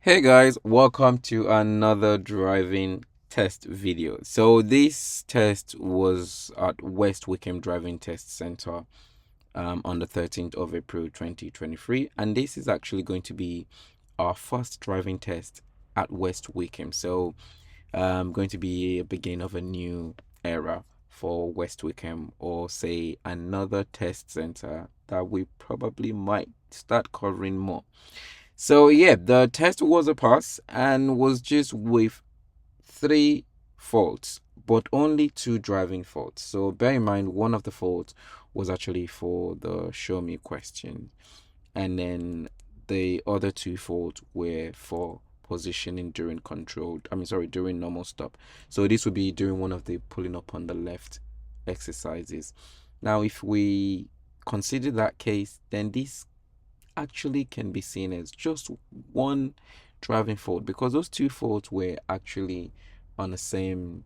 Hey guys, welcome to another driving test video. So this test was at West Wickham Driving Test Center on the 13th of April 2023, and this is actually going to be our first driving test at West Wickham. So going to be a beginning of a new era for West Wickham, or say another test center that we probably might start covering more. So yeah, the test was a pass and was just with three faults, but only two driving faults. So bear in mind, one of the faults was actually for the show me question, and then the other two faults were for positioning during during normal stop. So this would be during one of the pulling up on the left exercises. Now, if we consider that case, then this actually can be seen as just one driving fault, because those two faults were actually on the same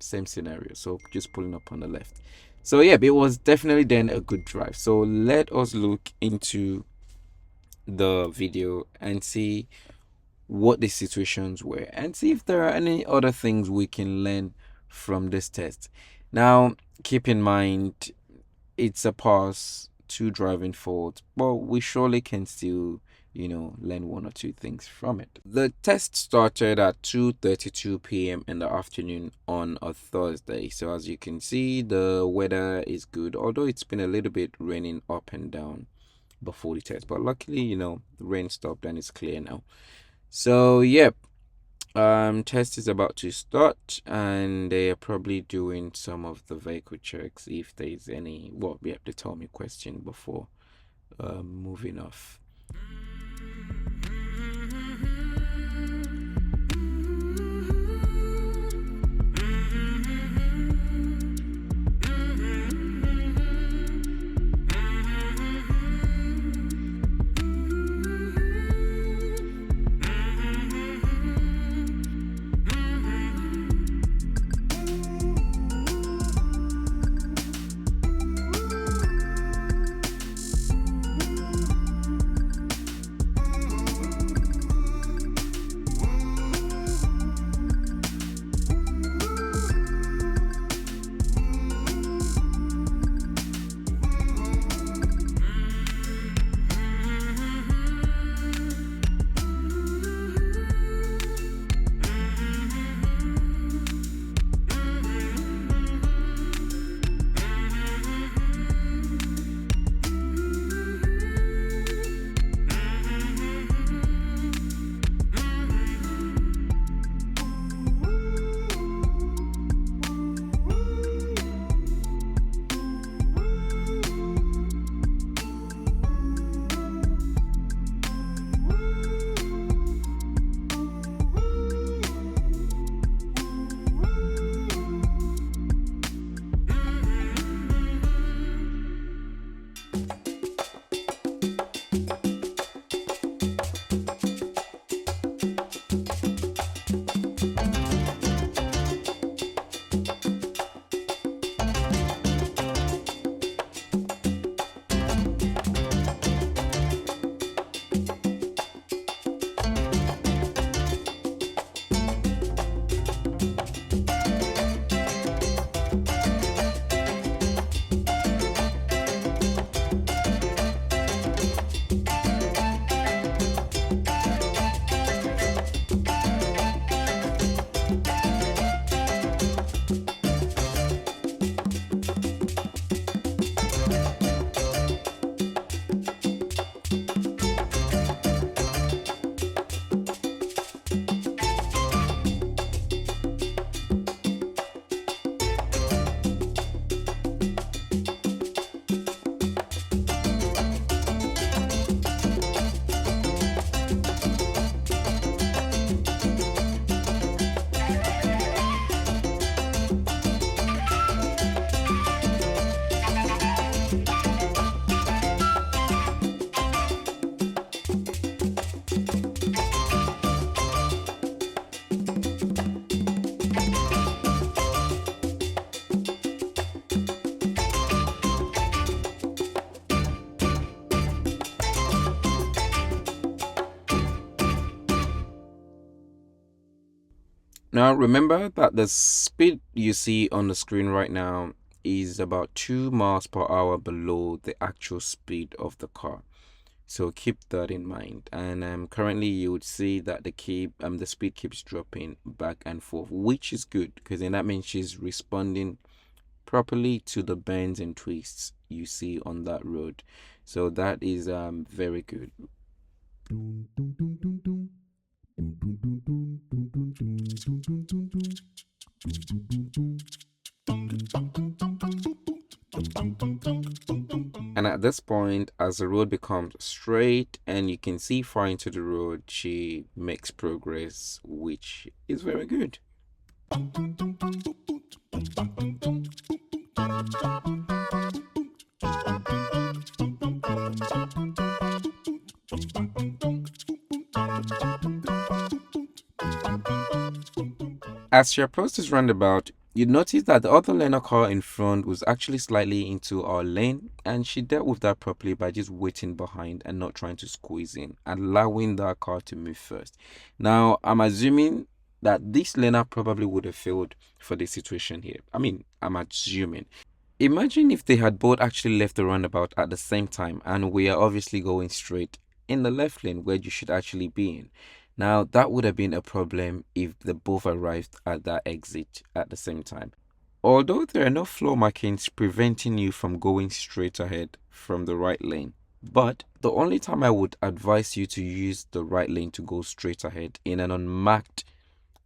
scenario, so just pulling up on the left. So yeah, it was definitely then a good drive. So let us look into the video and see what the situations were and see if there are any other things we can learn from this test. Now, keep in mind, it's a pass, two driving faults, but we surely can still, learn one or two things from it. The test started at 2:32 p.m. in the afternoon on a Thursday. So as you can see, the weather is good, although it's been a little bit raining up and down before the test. But luckily, the rain stopped and it's clear now. So yep, test is about to start, and they are probably doing some of the vehicle checks if there's any. Well, we have to tell me question before moving off. Now, remember that the speed you see on the screen right now is about 2 miles per hour below the actual speed of the car. So keep that in mind. And currently you would see that the speed keeps dropping back and forth, which is good because then that means she's responding properly to the bends and twists you see on that road. So that is very good. And at this point, as the road becomes straight and you can see far into the road, she makes progress, which is very good. As she approached this roundabout, you notice that the other learner car in front was actually slightly into our lane, and she dealt with that properly by just waiting behind and not trying to squeeze in, allowing that car to move first. Now, I'm assuming that this learner probably would have failed for this situation here. I mean, I'm assuming. Imagine if they had both actually left the roundabout at the same time and we are obviously going straight in the left lane where you should actually be in. Now, that would have been a problem if they both arrived at that exit at the same time. Although there are no floor markings preventing you from going straight ahead from the right lane, but the only time I would advise you to use the right lane to go straight ahead in an unmarked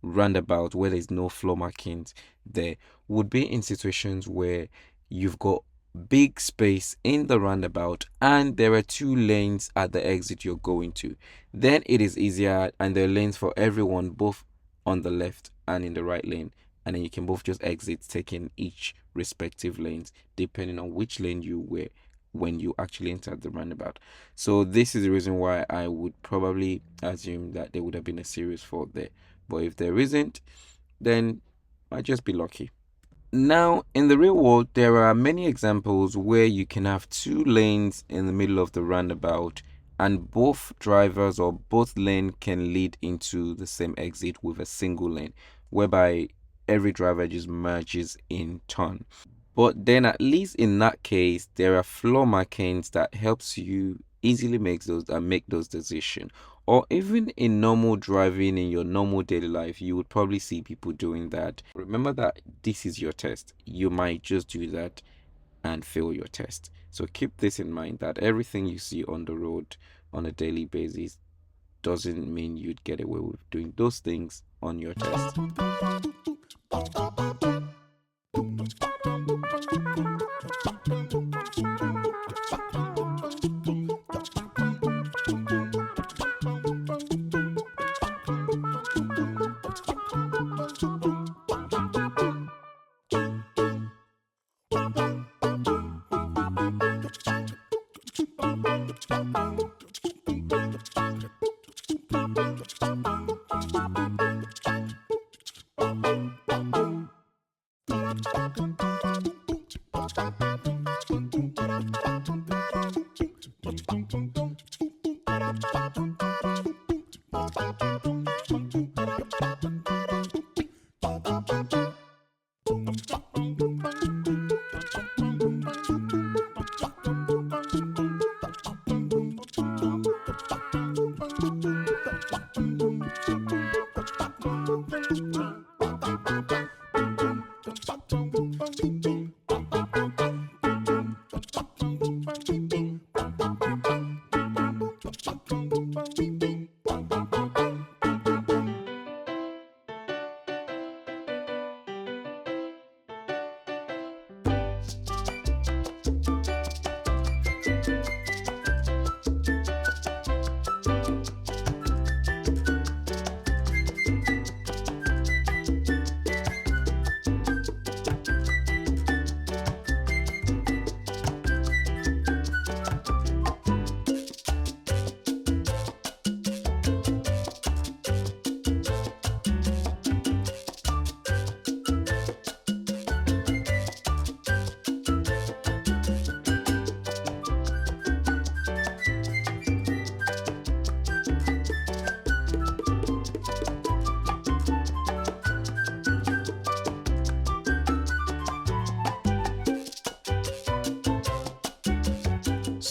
roundabout where there's no floor markings there would be in situations where you've got big space in the roundabout and there are two lanes at the exit you're going to. Then it is easier and there are lanes for everyone both on the left and in the right lane, and then you can both just exit taking each respective lanes depending on which lane you were when you actually entered the roundabout. So this is the reason why I would probably assume that there would have been a serious fault there. But if there isn't, then might just be lucky. Now, in the real world, there are many examples where you can have two lanes in the middle of the roundabout, and both drivers or both lane can lead into the same exit with a single lane, whereby every driver just merges in turn. But then at least in that case, there are floor markings that helps you easily make those decisions. Or even in normal driving in your normal daily life, you would probably see people doing that. Remember that this is your test. You might just do that and fail your test. So keep this in mind that everything you see on the road on a daily basis doesn't mean you'd get away with doing those things on your test.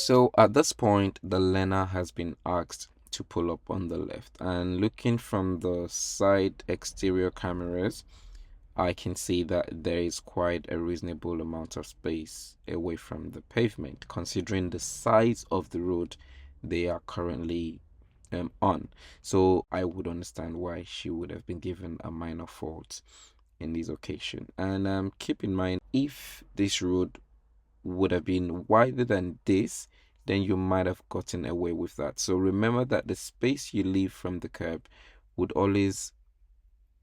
So at this point, the learner has been asked to pull up on the left, and looking from the side exterior cameras, I can see that there is quite a reasonable amount of space away from the pavement, considering the size of the road they are currently on. So I would understand why she would have been given a minor fault in this occasion. And keep in mind, if this road would have been wider than this, then you might have gotten away with that. So remember that the space you leave from the curb would always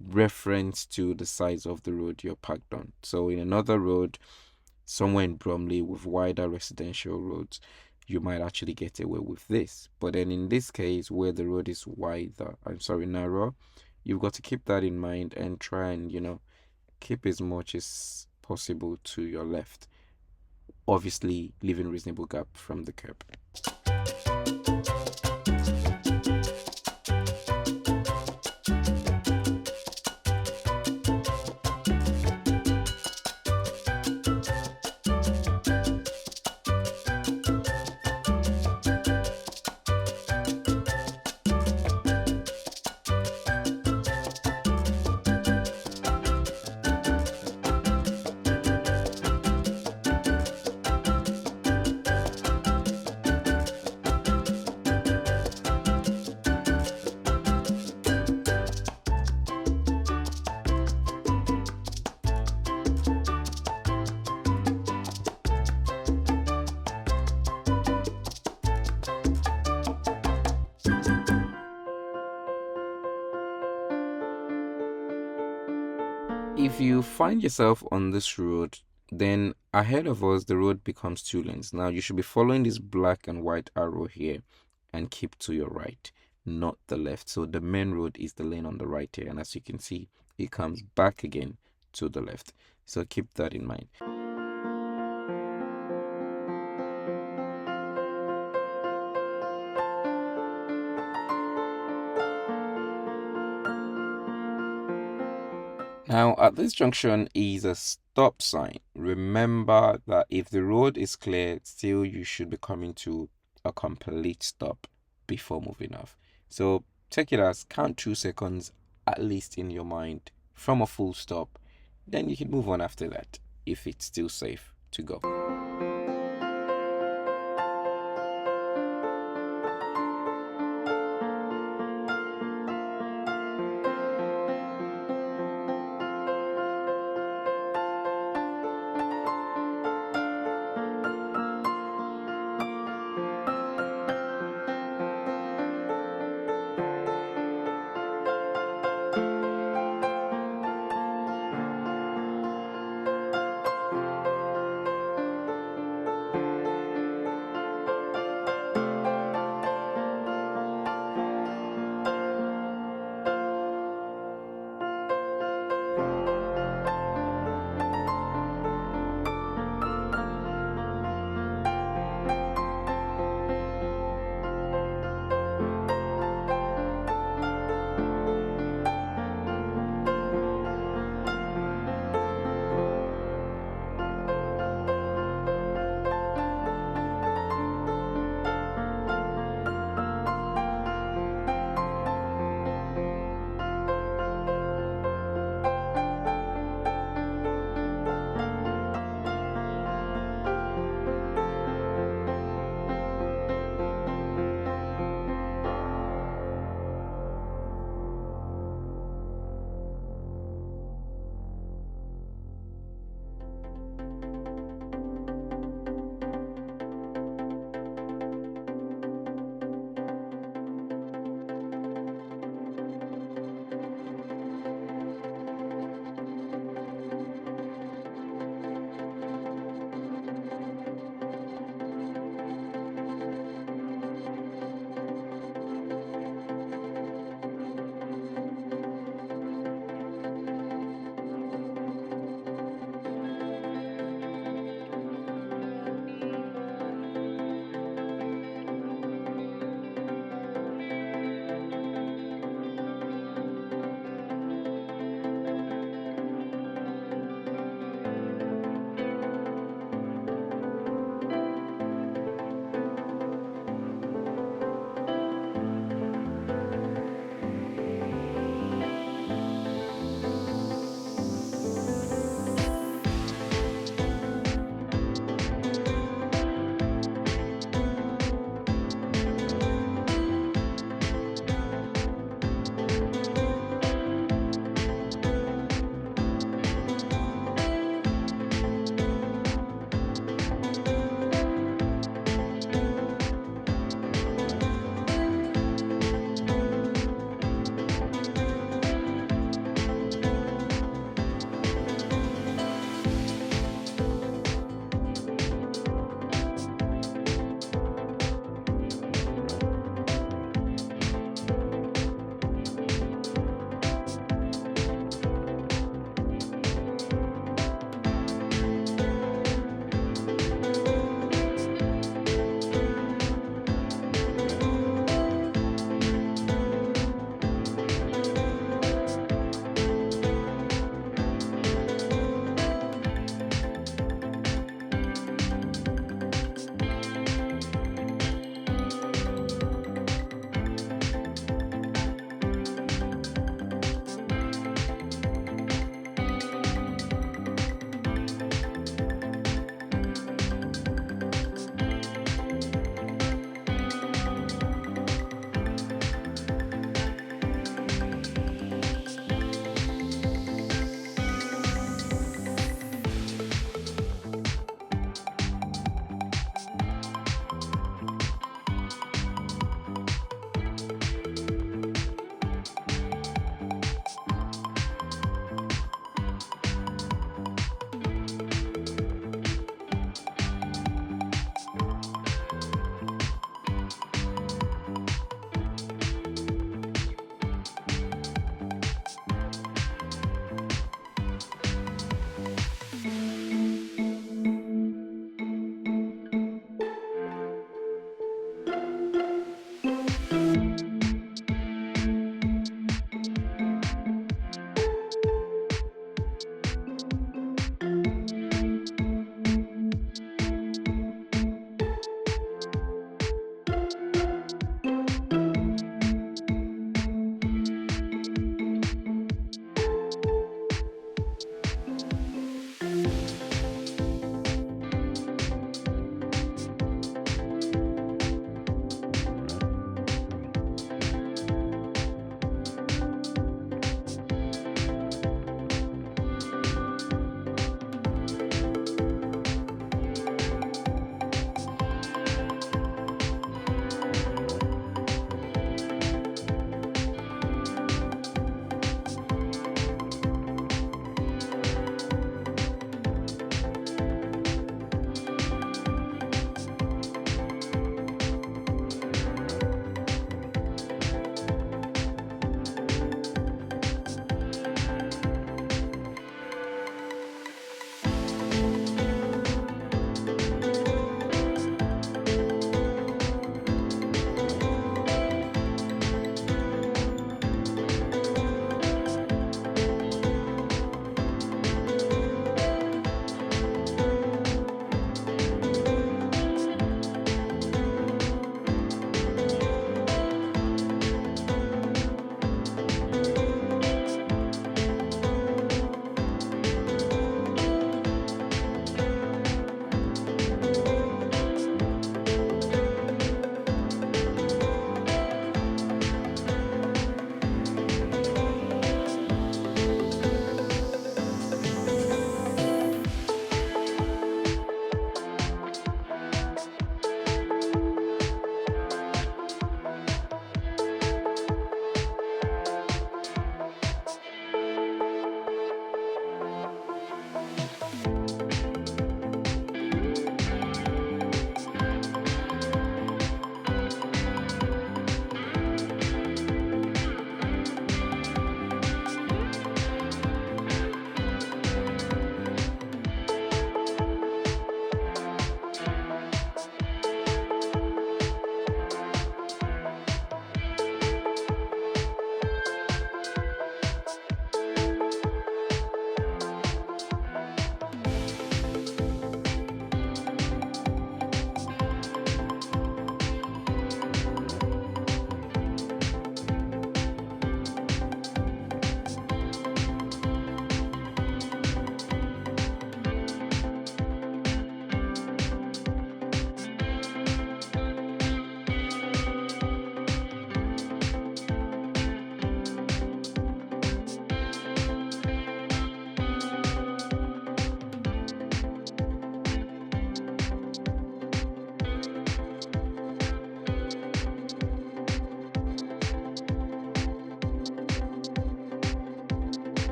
reference to the size of the road you're parked on. So in another road, somewhere in Bromley with wider residential roads, you might actually get away with this. But then in this case, where the road is narrow, you've got to keep that in mind and try and, keep as much as possible to your left. Obviously, leaving reasonable gap from the curb. If you find yourself on this road, then ahead of us, the road becomes two lanes. Now, you should be following this black and white arrow here and keep to your right, not the left. So the main road is the lane on the right here. And as you can see, it comes back again to the left. So keep that in mind. Now, at this junction is a stop sign. Remember that if the road is clear, still you should be coming to a complete stop before moving off. So take it as count 2 seconds at least in your mind from a full stop. Then you can move on after that if it's still safe to go.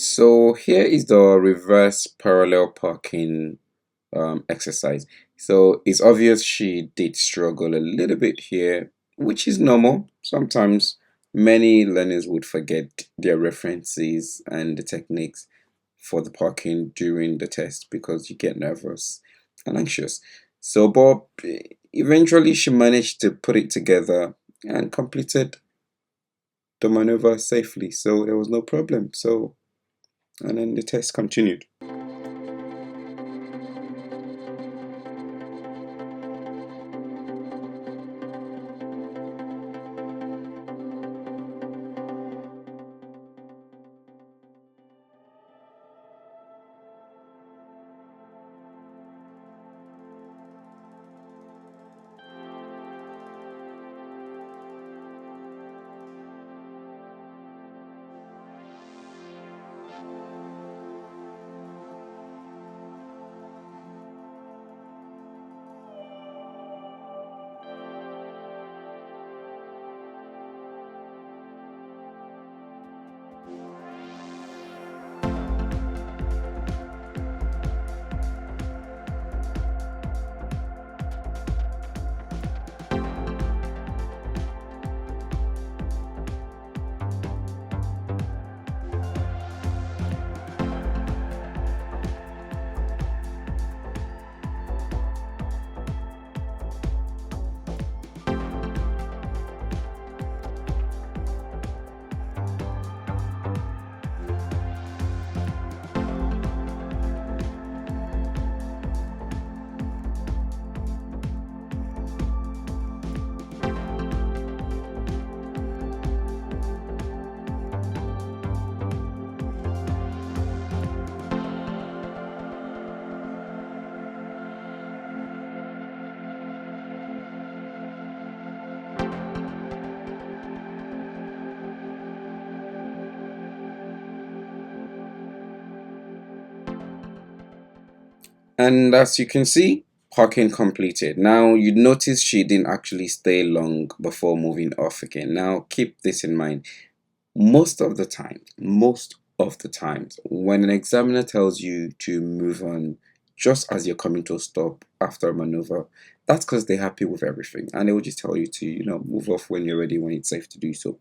So here is the reverse parallel parking exercise. So it's obvious she did struggle a little bit here, which is normal. Sometimes many learners would forget their references and the techniques for the parking during the test because you get nervous and anxious. So, but eventually she managed to put it together and completed the maneuver safely. So there was no problem. So, and then the test continued. And as you can see, parking completed. Now you notice she didn't actually stay long before moving off again. Now keep this in mind. Most of the times, when an examiner tells you to move on just as you're coming to a stop after a maneuver, that's because they're happy with everything and they will just tell you to, move off when you're ready, when it's safe to do so.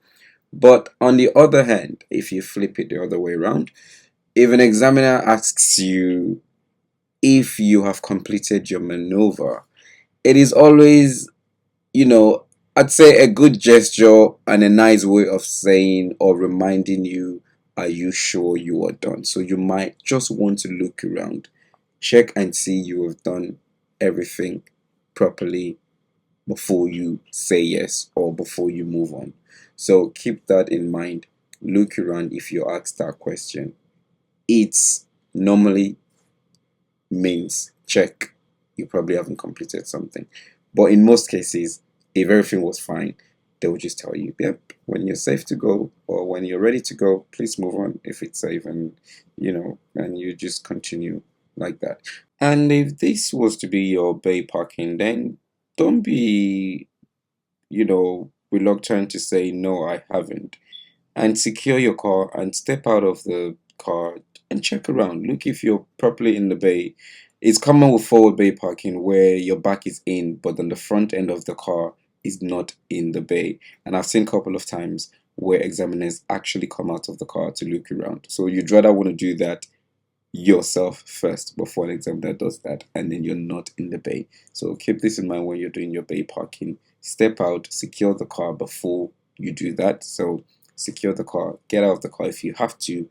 But on the other hand, if you flip it the other way around, if an examiner asks you if you have completed your maneuver, it is always, you know, I'd say a good gesture and a nice way of saying or reminding you, are you sure you are done? So you might just want to look around, check and see you have done everything properly before you say yes or before you move on. So keep that in mind. Look around if you're asked that question. It's normally means check, you probably haven't completed something. But in most cases, if everything was fine, they will just tell you, yep, when you're safe to go or when you're ready to go, please move on if it's safe, and and you just continue like that. And if this was to be your bay parking, then don't be, reluctant to say no, I haven't, and secure your car and step out of the car and check around. Look if you're properly in the bay. It's common with forward bay parking where your back is in, but then the front end of the car is not in the bay. And I've seen a couple of times where examiners actually come out of the car to look around. So you'd rather want to do that yourself first before an examiner does that, and then you're not in the bay. So keep this in mind when you're doing your bay parking. Step out, secure the car before you do that. So secure the car, get out of the car if you have to,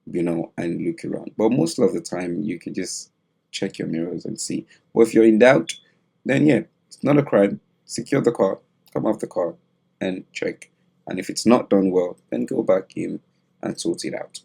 and look around. But most of the time, you can just check your mirrors and see. Or if you're in doubt, then yeah, it's not a crime. Secure the car, come off the car, and check. And if it's not done well, then go back in and sort it out.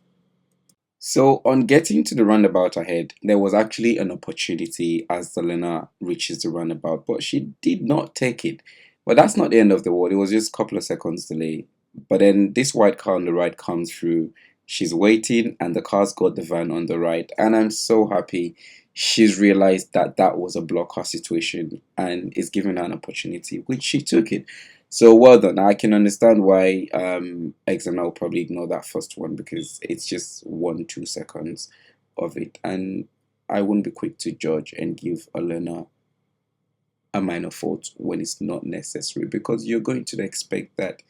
So, on getting to the roundabout ahead, there was actually an opportunity as the learner reaches the roundabout, but she did not take it. But that's not the end of the world, it was just a couple of seconds delay. But then this white car on the right comes through. She's waiting, and the car's got the van on the right. And I'm so happy she's realized that that was a blocker situation and is giving her an opportunity, which she took it. So well done. I can understand why examiner will probably ignore that first one because it's just 1-2 seconds of it, and I wouldn't be quick to judge and give a learner a minor fault when it's not necessary, because you're going to expect that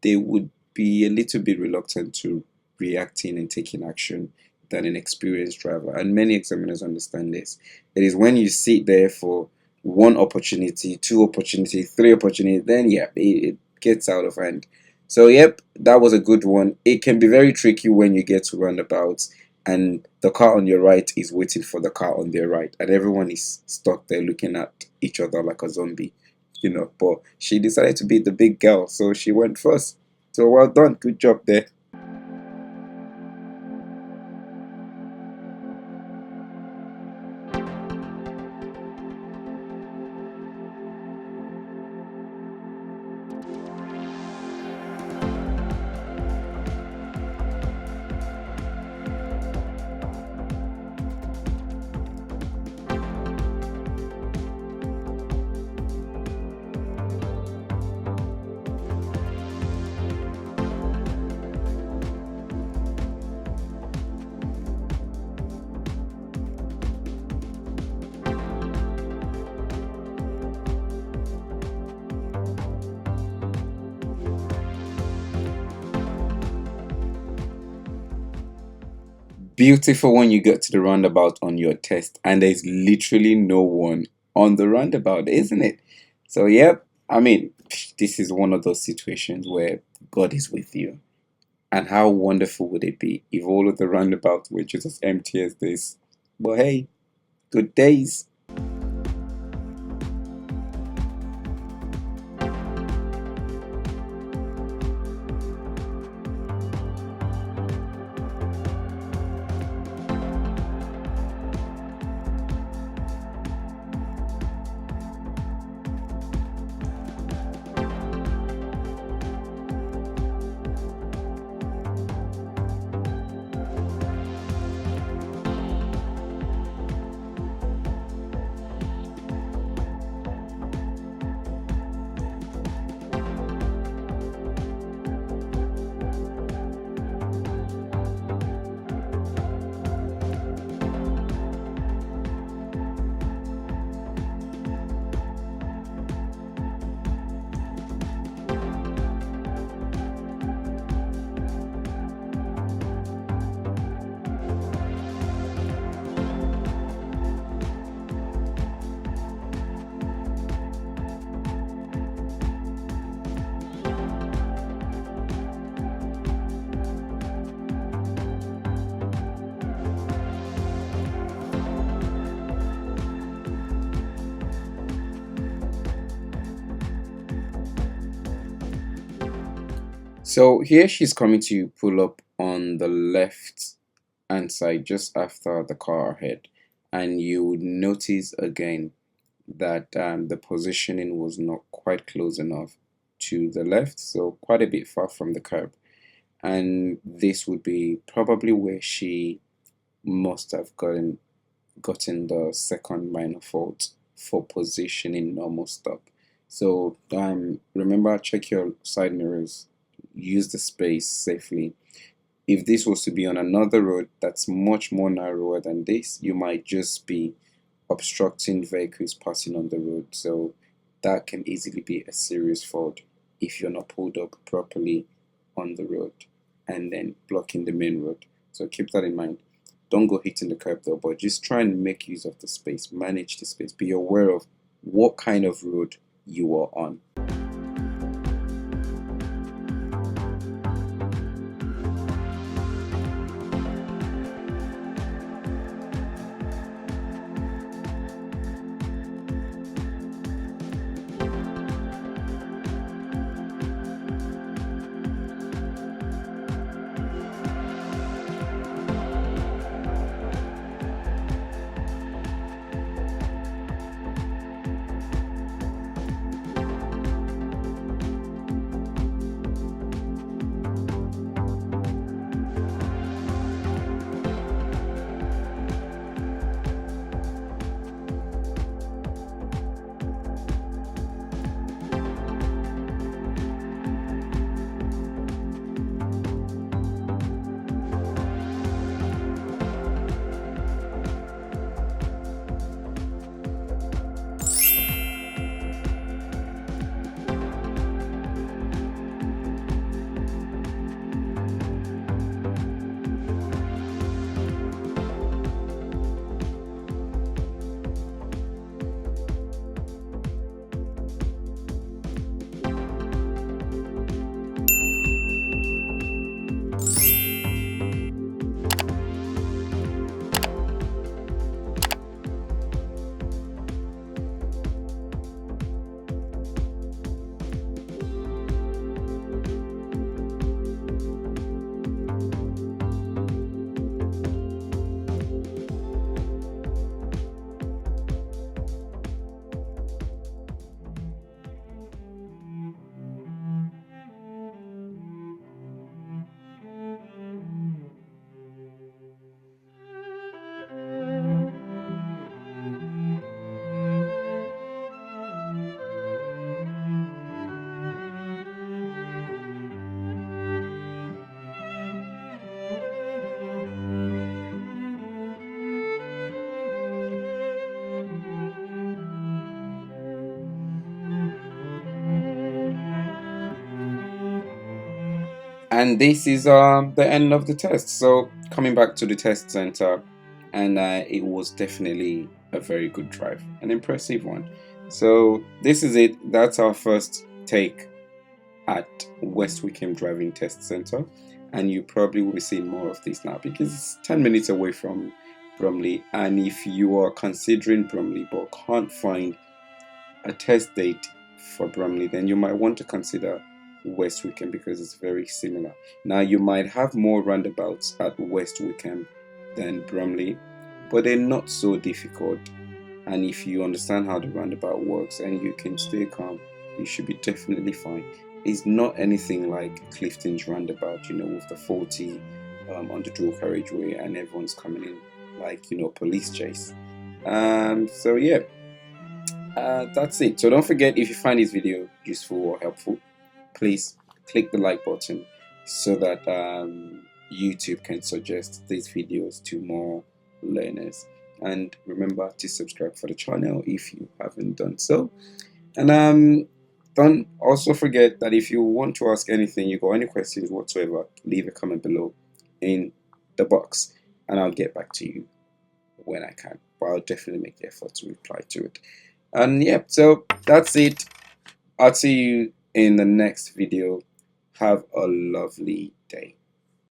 they would be a little bit reluctant to reacting and taking action than an experienced driver. And many examiners understand this. It is when you sit there for one opportunity, two opportunity, three opportunity, then yeah, it gets out of hand. So yep, that was a good one. It can be very tricky when you get to roundabouts and the car on your right is waiting for the car on their right, and everyone is stuck there looking at each other like a zombie, But she decided to be the big girl, so she went first. So well done, good job there. Beautiful when you get to the roundabout on your test and there's literally no one on the roundabout, isn't it? So, yep, I mean, this is one of those situations where God is with you. And how wonderful would it be if all of the roundabouts were just as empty as this? But hey, good days. So here she's coming to pull up on the left hand side just after the car ahead, and you would notice again that the positioning was not quite close enough to the left, so quite a bit far from the curb, and this would be probably where she must have gotten the second minor fault for positioning normal stop. So remember, check your side mirrors, use the space safely. If this was to be on another road that's much more narrower than this, you might just be obstructing vehicles passing on the road. So that can easily be a serious fault if you're not pulled up properly on the road and then blocking the main road. So keep that in mind. Don't go hitting the curb though, but just try and make use of the space, manage the space, be aware of what kind of road you are on. And this is the end of the test. So coming back to the test center, and it was definitely a very good drive, an impressive one. So this is it. That's our first take at West Wickham Driving Test Center, and you probably will be seeing more of this now because it's 10 minutes away from Bromley. And if you are considering Bromley but can't find a test date for Bromley, then you might want to consider West Wickham because it's very similar. Now, you might have more roundabouts at West Wickham than Bromley, but they're not so difficult. And if you understand how the roundabout works and you can stay calm, you should be definitely fine. It's not anything like Clifton's roundabout, with the 40 on the dual carriageway and everyone's coming in like, police chase. So yeah, that's it. So don't forget, if you find this video useful or helpful, please click the like button so that YouTube can suggest these videos to more learners. And remember to subscribe for the channel if you haven't done so. And don't also forget that if you want to ask anything, you got any questions whatsoever, leave a comment below in the box and I'll get back to you when I can. But I'll definitely make the effort to reply to it. And yeah, so that's it. I'll see you in the next video. Have a lovely day.